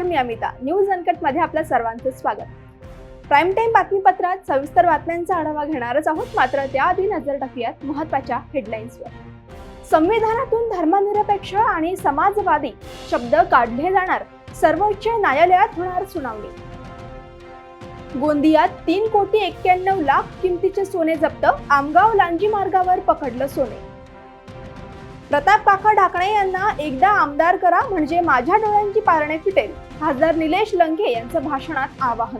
मी Amita. News uncut मध्ये आपल्या सर्वांचे स्वागत. प्राईम टाइम बातमीपत्रात सविस्तर बातम्यांचा आढावा घेणारच आहोत. मात्र त्याआधी नजर टाकूयात महत्त्वाच्या हेडलाईन्सवर. संविधानातून धर्मनिरपेक्ष आणि समाजवादी शब्द काढले जाणार, सर्वोच्च न्यायालयात होणार सुनावणी. गोंदियात 3,91,00,000 किमतीचे सोने जप्त, आमगाव लांजी मार्गावर पकडलं सोने. प्रताप काका ढाकणे यांना एकदा आमदार करा म्हणजे माझ्या डोळ्यांची पारणे फिटेल, खासदार निलेश लंके यांचं भाषणात आवाहन.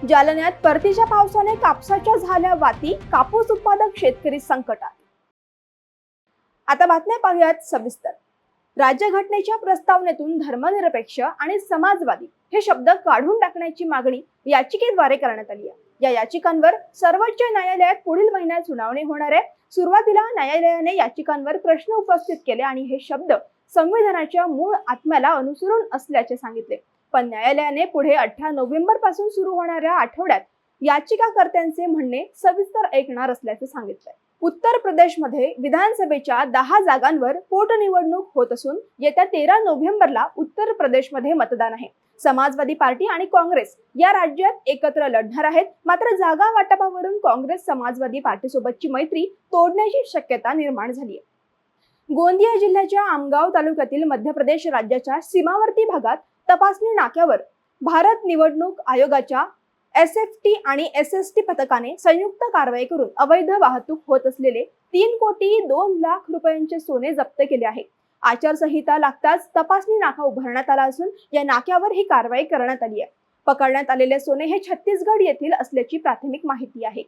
जालन्यात परतीच्या पावसाने कापसाच्या झाल्या वाती, कापूस उत्पादक शेतकरी संकटात. आता बातम्या पाहूयात सविस्तर. राज्यघटनेच्या प्रस्तावनेतून धर्मनिरपेक्ष आणि समाजवादी हे शब्द काढून टाकण्याची मागणी याचिकेद्वारे करण्यात आली आहे. या याचिकांवर सर्वोच्च न्यायालयात पुढील महिन्यात सुनावणी होणार आहे. सुरुवातीला न्यायालयाने याचिकांवर प्रश्न उपस्थित केले आणि हे शब्द संविधानाच्या मूळ आत्म्याला अनुसरून असल्याचे सांगितले. पण न्यायालयाने पुढे 18 नोव्हेंबर पासून सुरू होणाऱ्या आठवड्यात याचिकाकर्त्यांचे म्हणणे सविस्तर ऐकणार असल्याचे सांगितले. उत्तर प्रदेशमध्ये विधानसभेच्या 10 जागांवर पोटनिवडणूक होत असून येत्या 13 नोव्हेंबरला उत्तर प्रदेशमध्ये मतदान आहे. समाजवादी पार्टी आणि काँग्रेस या राज्यात एकत्र लढणार आहेत. मात्र जागा वाटपावरून काँग्रेस समाजवादी पार्टीसोबतची मैत्री तोडण्याची शक्यता निर्माण झाली आहे. गोंदिया जिल्ह्याच्या आमगाव तालुक्यातील मध्य प्रदेश राज्याच्या सीमावर्ती भागात तपासणी नाक्यावर भारत निवडणूक आयोगाच्या SFT आणि SST पथकाने संयुक्त कारवाई करून अवैध वाहतूक होत असलेले 3,02,00,000 रुपयांचे सोने जप्त केले आहे. आचारसंहिता लागताच तपासणी नाका उभारण्यात आला असून या नाक्यावर ही कारवाई करण्यात आली आहे. पकडण्यात आलेले सोने हे छत्तीसगड येथील असल्याची प्राथमिक माहिती आहे.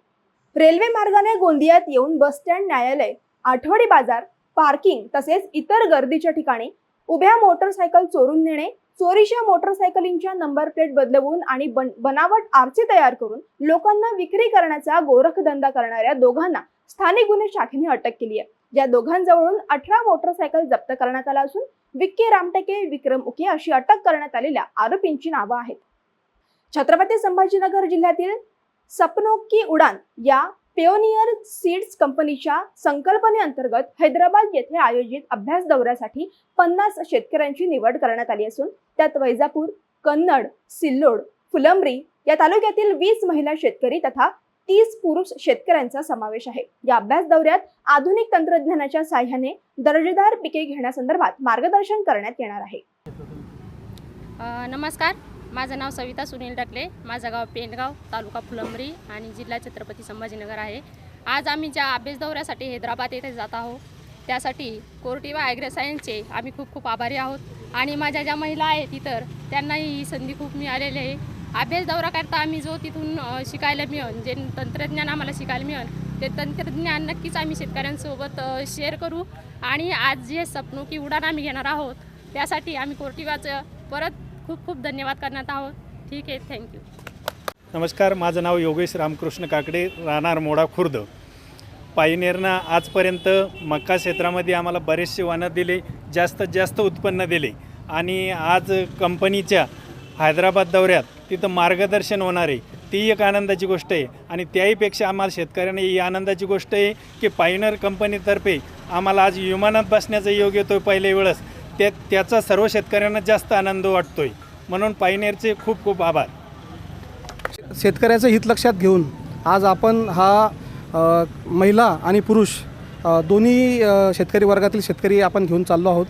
रेल्वे मार्गाने गोंदियात येऊन बस स्टँड, न्यायालय, आठवडी बाजार, पार्किंग तसेच इतर गर्दीच्या ठिकाणी उभ्या मोटरसायकल चोरून नेणे, चोरीच्या मोटरसायकलींच्या नंबर प्लेट बदलवून आणि बनावट आरसी तयार करून लोकांना विक्री करण्याचा गोरखधंदा करणाऱ्या दोघांना स्थानिक गुन्हे शाखेने अटक केली आहे. या दोघांजवळून 18 मोटरसायकल जप्त करण्यात आला असून विक्की रामटेके, विक्रम उके अशी अटक करण्यात आलेल्या आरोपींची नावं आहेत. छत्रपती संभाजीनगर जिल्ह्यातील सपनों की उडान या पेओनियर सीड्स कंपनीच्या संकल्पनेअंतर्गत हैदराबाद येथे आयोजित अभ्यास दौऱ्यासाठी 50 शेतकऱ्यांची निवड करण्यात आली असून त्यात वैजापूर, कन्नड, सिल्लोड, फुलंब्री या तालुक्यातील 20 महिला शेतकरी तथा 30 पुरुष शेतकऱ्यांचा समावेश आहे. या अभ्यास दौऱ्यात आधुनिक तंत्रज्ञानाच्या साहाय्याने दर्जेदार पिके घेण्यासंदर्भात मार्गदर्शन करण्यात येणार आहे. नमस्कार, माझं नाव सविता सुनील टाकले. माझं गाव पेंडगाव, तालुका फुलंब्री आणि जिल्हा छत्रपती संभाजीनगर आहे. आज आम्ही ज्या अभ्यास दौऱ्यासाठी हैदराबाद येथे जात आहोत त्यासाठी कोर्टिवा ॲग्रोसायन्सचे आम्ही खूप खूप आभारी आहोत आणि माझ्या ज्या महिला आहेत इतर त्यांनाही ही संधी खूप मिळालेली आहे. अभ्यास दौरा करता आम्ही जो तिथून शिकायला मिळेल, जे तंत्रज्ञान आम्हाला शिकायला मिळेल ते तंत्रज्ञान नक्कीच आम्ही शेतकऱ्यांसोबत शेअर करू. आणि आज जे सपनों की उडान आम्ही घेणार आहोत त्यासाठी आम्ही कोर्टिवाचं परत खूप खूप धन्यवाद करण्यात आहोत. ठीक आहे, थँक्यू. नमस्कार, माझं नाव योगेश रामकृष्ण काकडे, राहणार मोडा खुर्द. पायनियरनं आजपर्यंत मका क्षेत्रामध्ये आम्हाला बरेचसे वाहनं दिले, जास्तीत जास्त उत्पन्न दिले आणि आज कंपनीच्या हैदराबाद दौऱ्यात तिथं मार्गदर्शन होणार आहे, ती एक आनंदाची गोष्ट आहे. आणि त्याहीपेक्षा आम्हाला शेतकऱ्यांना ही आनंदाची गोष्ट आहे की पायनियर कंपनीतर्फे आम्हाला आज विमानात बसण्याचा योग येतो आहे पहिल्या वेळेस. त्याचा सर्व शेतकऱ्यांना जास्त आनंद वाटतोय, म्हणून पायनियरचे खूप खूप आभार. शेतकऱ्याचं हित लक्षात घेऊन आज आपण हा महिला आणि पुरुष दोन्ही शेतकरी वर्गातील शेतकरी आपण घेऊन चाललो आहोत.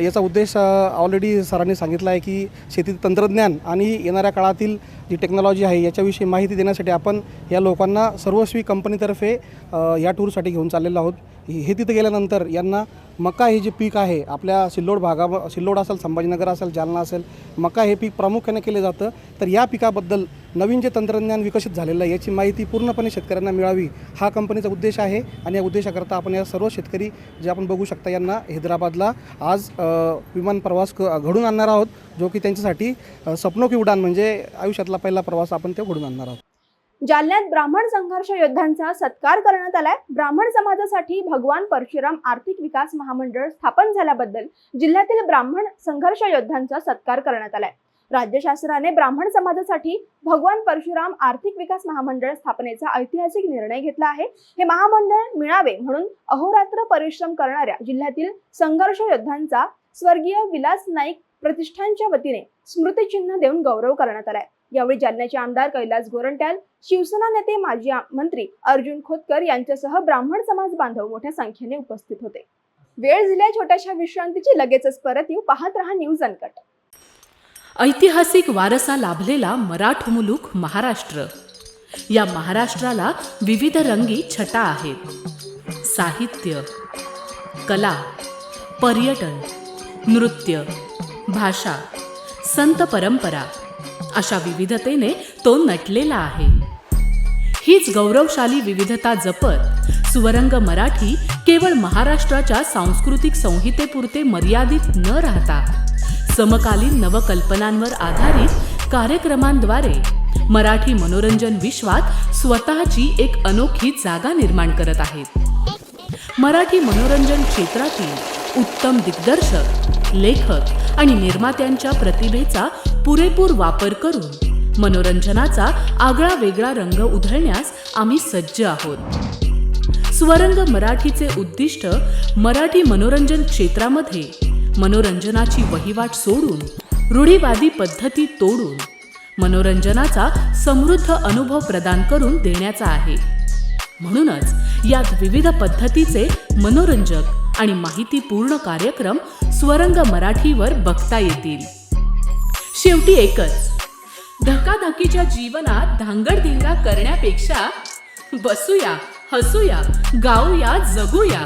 याचा उद्देश ऑलरेडी सरांनी सांगितला आहे की शेती तंत्रज्ञान आणि येणाऱ्या काळातील जी टेक्नॉलॉजी आहे याच्याविषयी माहिती देण्यासाठी आपण या लोकांना सर्वस्वी कंपनीतर्फे या टूरसाठी घेऊन चाललेलो आहोत. हे तिथे गेल्यानंतर यांना मका हे जे पीक आहे आपल्या सिल्लोड असेल, संभाजीनगर असेल, जालना असेल, मका हे पीक प्रामुख्याने केले जातं. तर या पिकाबद्दल नवीन जे तंत्रज्ञान विकसित झालेलं आहे याची माहिती पूर्णपणे शेतकऱ्यांना मिळावी हा कंपनीचा उद्देश आहे. आणि या उद्देशाकरता आपण या सर्व शेतकरी जे आपण बघू शकता यांना हैदराबादला आज विमान प्रवास घडून आणणार आहोत, जो की त्यांच्यासाठी सपनों की उडान म्हणजे आयुष्यातला पहिला प्रवास आपण ते घडून आणणार आहोत. जालन्यात ब्राह्मण संघर्ष योद्ध्यांचा सत्कार करण्यात आलाय. ब्राह्मण समाजासाठी भगवान परशुराम आर्थिक विकास महामंडळ स्थापन झाल्याबद्दल जिल्ह्यातील ब्राह्मण संघर्ष योद्ध्यांचा सत्कार करण्यात आलाय. राज्य शासनाने ब्राह्मण समाजासाठी भगवान परशुराम आर्थिक विकास महामंडळ स्थापनेचा ऐतिहासिक निर्णय घेतला आहे. हे महामंडळ मिळावे म्हणून अहोरात्र परिश्रम करणाऱ्या जिल्ह्यातील संघर्ष योद्ध्यांचा स्वर्गीय विलास नाईक प्रतिष्ठानच्या वतीने स्मृतिचिन्ह देऊन गौरव करण्यात आलाय। यावेळी जालन्याचे आमदार कैलास गोरंट्याल, शिवसेना नेते माजी मंत्री अर्जुन खोतकर यांच्यासह ब्राह्मण समाज बांधव मोठ्या संख्येने उपस्थित होते। वेळ झाल्या छोट्याशा विश्रांतीची, लगेचच परत येऊ। पाहत रहा न्यूज अनकट। ऐतिहासिक वारसा लाभलेला मराठ मुलूक महाराष्ट्र। या महाराष्ट्राला विविध रंगी छटा आहेत। साहित्य, कला, पर्यटन, नृत्य, भाषा, संत परंपरा अशा विविधतेने तो नटलेला आहे। हीच गौरवशाली विविधता जपत स्वरंग मराठी केवळ महाराष्ट्राच्या सांस्कृतिक संहितेपुरते मर्यादित न राहता समकालीन नवकल्पनांवर आधारित कार्यक्रमांद्वारे मराठी मनोरंजन विश्वात स्वतःची एक अनोखी जागा निर्माण करत आहेत। मराठी मनोरंजन क्षेत्रातील उत्तम दिग्दर्शक, लेखक आणि निर्मात्यांच्या प्रतिभेचा पुरेपूर वापर करून मनोरंजनाचा आगळा वेगळा रंग उधळण्यास आम्ही सज्ज आहोत। स्वरंग मराठीचे उद्दिष्ट मराठी मनोरंजन क्षेत्रामध्ये मनोरंजनाची वहिवाट सोडून, रूढीवादी पद्धती तोडून मनोरंजनाचा समृद्ध अनुभव प्रदान करून देण्याचा आहे। म्हणूनच यात विविध पद्धतीचे मनोरंजक आणि माहितीपूर्ण कार्यक्रम स्वरंग मराठीवर बघता येतील। शेवटी एकच, धकाधकीच्या जीवनात धांगडधिंगा करण्यापेक्षा बसूया, हसूया, गाऊया, जगूया।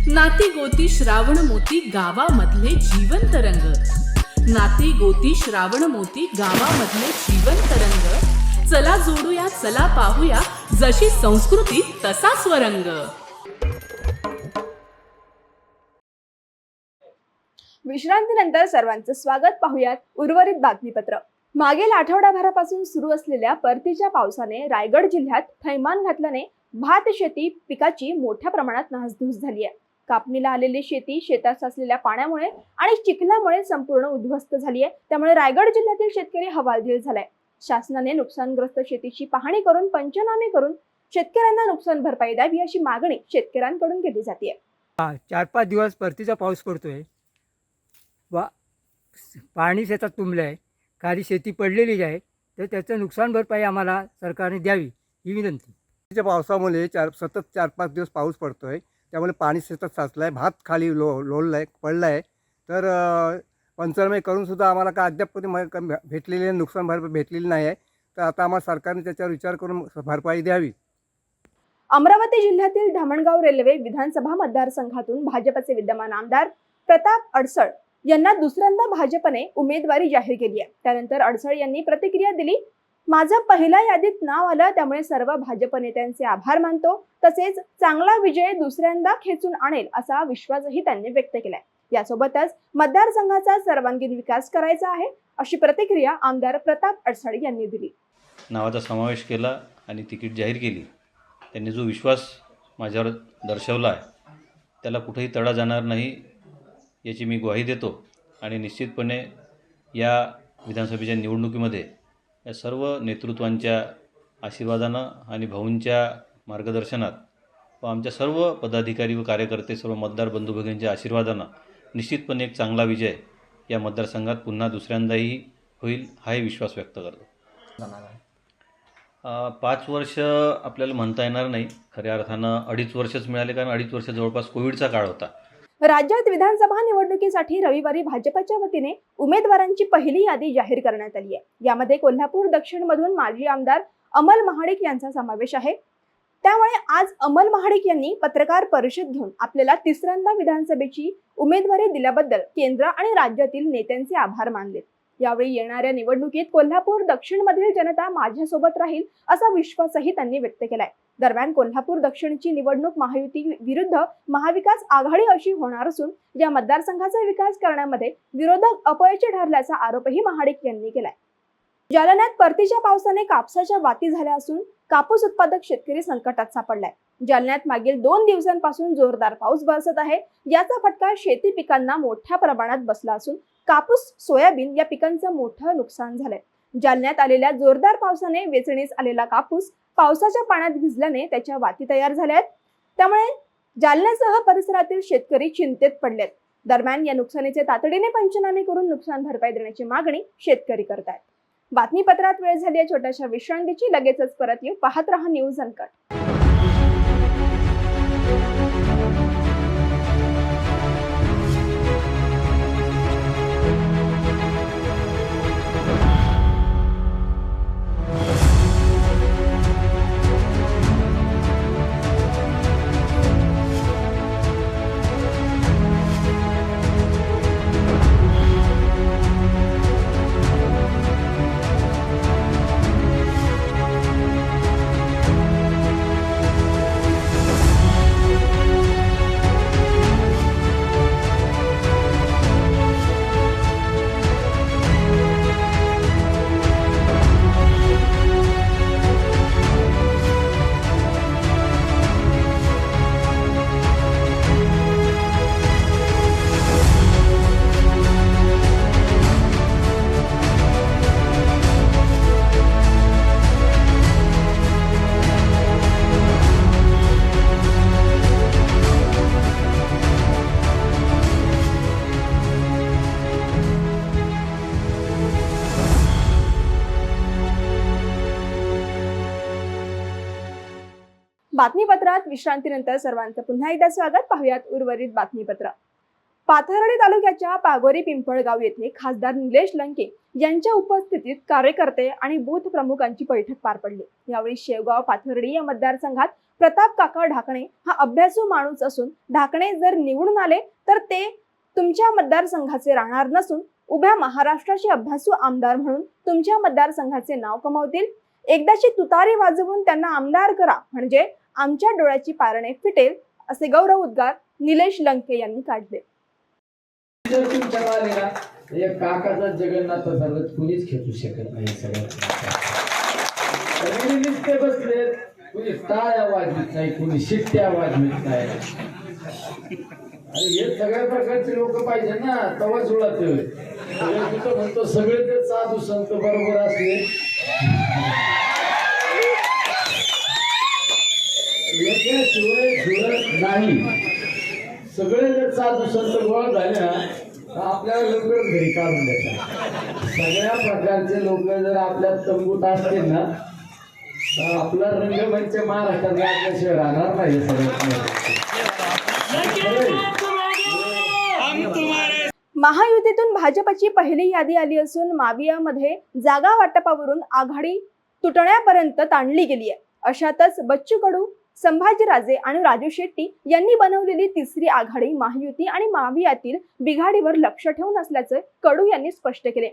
नाती गोती श्रावण मोती गावामधले जिवंत रंग, नाती गोती श्रावण मोती गावामधले जिवंत रंग। चला जोडूया, चला पाहूया, जशी संस्कृती तसा स्वरंग। विश्रांतीनंतर सर्वांचं स्वागत। पाहूयात उर्वरित बातमीपत्र। मागील आठवडाभरापासून सुरू असलेल्या परतीच्या पावसाने रायगड जिल्ह्यात थैमान घातल्याने भात शेती पिकाची मोठ्या प्रमाणात नासधूस झाली आहे। कापणीला आलेली शेती शेतात साचलेल्या पाण्यामुळे आणि चिखलामुळे संपूर्ण उद्ध्वस्त झाली आहे। त्यामुळे रायगड जिल्ह्यातील शेतकरी हवालदिल झालाय। शासनाने नुकसानग्रस्त शेतीची पाहणी करून पंचनामे करून शेतकऱ्यांना नुकसान भरपाई द्यावी अशी मागणी शेतकऱ्यांकडून केली जाते। 4-5 दिवस परतीचा पाऊस पडतोय, पाणी शेतात तुंबलं आहे, खाली शेती पडलेली आहे, तर त्याचं नुकसान भरपाई आम्हाला सरकारने द्यावी ही विनंती। त्या पावसामुळे सतत 4-5 दिवस पाऊस पडतोय, त्यामुळे पाणी शेतात साचलं आहे, भात खाली लोळलं आहे, पडलं आहे। तर पंचनामे करून सुद्धा आम्हाला काय अद्याप भेटलेली नुकसान भरपाई भेटलेली नाही आहे। तर आता आम्हाला सरकारने त्याच्यावर विचार करून भरपाई द्यावी। अमरावती जिल्ह्यातील धामणगाव रेल्वे विधानसभा मतदारसंघातून भाजपचे विद्यमान आमदार प्रताप अडसळ यांना दुसऱ्यांदा भाजपने उमेदवारी जाहीर केली आहे। त्यानंतर अडसळ यांनी प्रतिक्रिया दिली, माझं पहिल्या यादीत नाव आलं, त्यामुळे सर्व भाजप नेत्यांचे आभार मानतो, तसेच चांगला विजय दुसऱ्यांदा खेचून आणेल असा विश्वासही त्यांनी व्यक्त केलाय। यासोबतच मतदारसंघाचा सर्वांगीण विकास करायचा आहे अशी प्रतिक्रिया आमदार प्रताप अडसळ यांनी दिली। नावाचा समावेश केला आणि तिकीट जाहीर केली। त्यांनी जो विश्वास माझ्यावर दर्शवला आहे त्याला कुठेही तडा जाणार नाही याची मी ग्वाही देतो। आणि निश्चितपणे या विधानसभेच्या निवडणुकीमध्ये या सर्व नेतृत्वांच्या आशीर्वादानं आणि भाऊंच्या मार्गदर्शनात व आमच्या सर्व पदाधिकारी व कार्यकर्ते सर्व मतदार बंधू भगिनींच्या आशीर्वादानं निश्चितपणे एक चांगला विजय या मतदारसंघात पुन्हा दुसऱ्यांदाही होईल हाही विश्वास व्यक्त करतो। 5 वर्ष आपल्याला म्हणता येणार नाही, खऱ्या अर्थानं 2.5 वर्षच मिळाले, कारण 2.5 वर्ष जवळपास कोविडचा काळ होता। राज्यात विधानसभा निवडणुकीसाठी रविवारी भाजपच्या वतीने उमेदवारांची पहिली यादी जाहीर करण्यात आली आहे। यामध्ये कोल्हापूर दक्षिण मधून माजी आमदार अमल महाडिक यांचा समावेश आहे। त्यामुळे आज अमल महाडिक यांनी पत्रकार परिषद घेऊन आपल्याला तिसऱ्यांदा विधानसभेची उमेदवारी दिल्याबद्दल केंद्र आणि राज्यातील नेत्यांचे आभार मानले। यावेळी येणाऱ्या निवडणुकीत कोल्हापूर दक्षिण मधील जनता माझ्यासोबत राहील असा विश्वासही त्यांनी व्यक्त केलाय। दरम्यान कोल्हापूर दक्षिणची निवडणूक महायुती विरुद्ध महाविकास आघाडी अशी होणार असून या मतदारसंघाचा विकास करण्यामध्ये विरोधक अपयशी ठरल्याचा आरोपही महाडिक यांनी केलाय। जालन्यात परतीच्या पावसाने कापसाच्या वाती झाल्या असून कापूस उत्पादक शेतकरी संकटात सापडलाय। जालन्यात मागील 2 दिवसांपासून जोरदार पाऊस बरसत आहे। याचा फटका शेती पिकांना मोठ्या प्रमाणात बसला असून कापूस, सोयाबीन या पिकांचं मोठं नुकसान झालंय। जालन्यात आलेल्या जोरदार पावसाने वेचणीस आलेला कापूस पावसाच्या पाण्यात भिजल्याने त्याच्या वाती तयार झाल्या आहेत। त्यामुळे जालन्यासह परिसरातील शेतकरी चिंतेत पडलेत। दरम्यान या नुकसानीचे तातडीने पंचनामे करून नुकसान भरपाई देण्याची मागणी शेतकरी करतायत. बातमीपत्रात वेळ झाली आहे छोट्याशा विश्रांतीची. लगेचच परत येऊ. पाहत रहा न्यूज अनकट. बातमीपत्रात विश्रांतीनंतर सर्वांचं पुन्हा एकदा स्वागत. पाहुयात उर्वरित बातमीपत्र. पाथर्डी तालुक्याच्या पागोरी पिंपळगाव येथे खासदार निलेश लंके यांच्या उपस्थितीत कार्यकर्ते आणि बूथ प्रमुखांची बैठक पार पडली. यावेळी शेवगाव पाथर्डी या मतदारसंघात प्रताप काका ढाकणे हा अभ्यासू माणूस असून ढाकणे जर निवडून आले तर ते तुमच्या मतदारसंघाचे राहणार नसून उभ्या महाराष्ट्राचे अभ्यासू आमदार म्हणून तुमच्या मतदारसंघाचे नाव कमावतील. एकदाची तुतारी वाजवून त्यांना आमदार करा म्हणजे आमच्या डोळ्याची पारणे फिटेल असे गौरव उद्गार निलेश लंके यांनी काढले. काकाचा जगन्नाथ रथ कुणीच खेचू शकत नाही. सगळ्यांनी बसले, कुणी टाळ्या वाजवीत नाही, कुणी शिट्ट्या वाजवीत नाही. आणि हे सगळ्या प्रकारचे लोक पाहिजे ना, तवा जुळत म्हणतो सगळे जर साधू संत बरोबर असले, शिवाय जुळत नाही. सगळे जर साधू संत गोळा झाले ना तर आपल्याला लवकर घरी काढून देतात. सगळ्या प्रकारचे लोक जर आपल्या तंबूत असतील ना तर आपला रंगमंच महाराष्ट्रात गाठल्याशिवाय राहणार नाही. महायुतीतून भाजपची पहिली यादी आली असून मावियामध्ये जागा वाटपावरून आघाडी तुटण्यापर्यंत ताणली गेली आहे. अशातच बच्चू कडू, संभाजीराजे आणि राजू शेट्टी यांनी बनवलेली तिसरी आघाडी महायुती आणि मावियातील बिघाडीवर लक्ष ठेवून असल्याचे कडू यांनी स्पष्ट केले.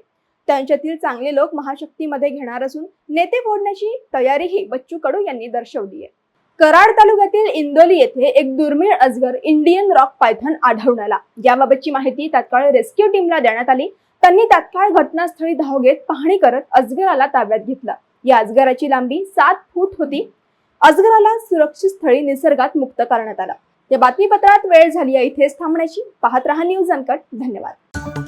त्यांच्यातील चांगले लोक महाशक्तीमध्ये घेणार असून नेते फोडण्याची तयारीही बच्चू कडू यांनी दर्शवली आहे. कराड तालुक्यातील इंदोली येथे एक दुर्मिळ अजगर इंडियन रॉक पायथन आढळून आला. याबाबतची माहिती तात्काळ रेस्क्यू टीमला देण्यात आली. त्यांनी तात्काळ घटनास्थळी धाव घेत पाहणी करत अजगराला ताब्यात घेतलं. या अजगराची लांबी 7 फूट होती. अजगराला सुरक्षित स्थळी निसर्गात मुक्त करण्यात आलं. या बातमीपत्रात वेळ झाली आहे इथेच थांबण्याची. पाहत रहा न्यूज अनकट. धन्यवाद.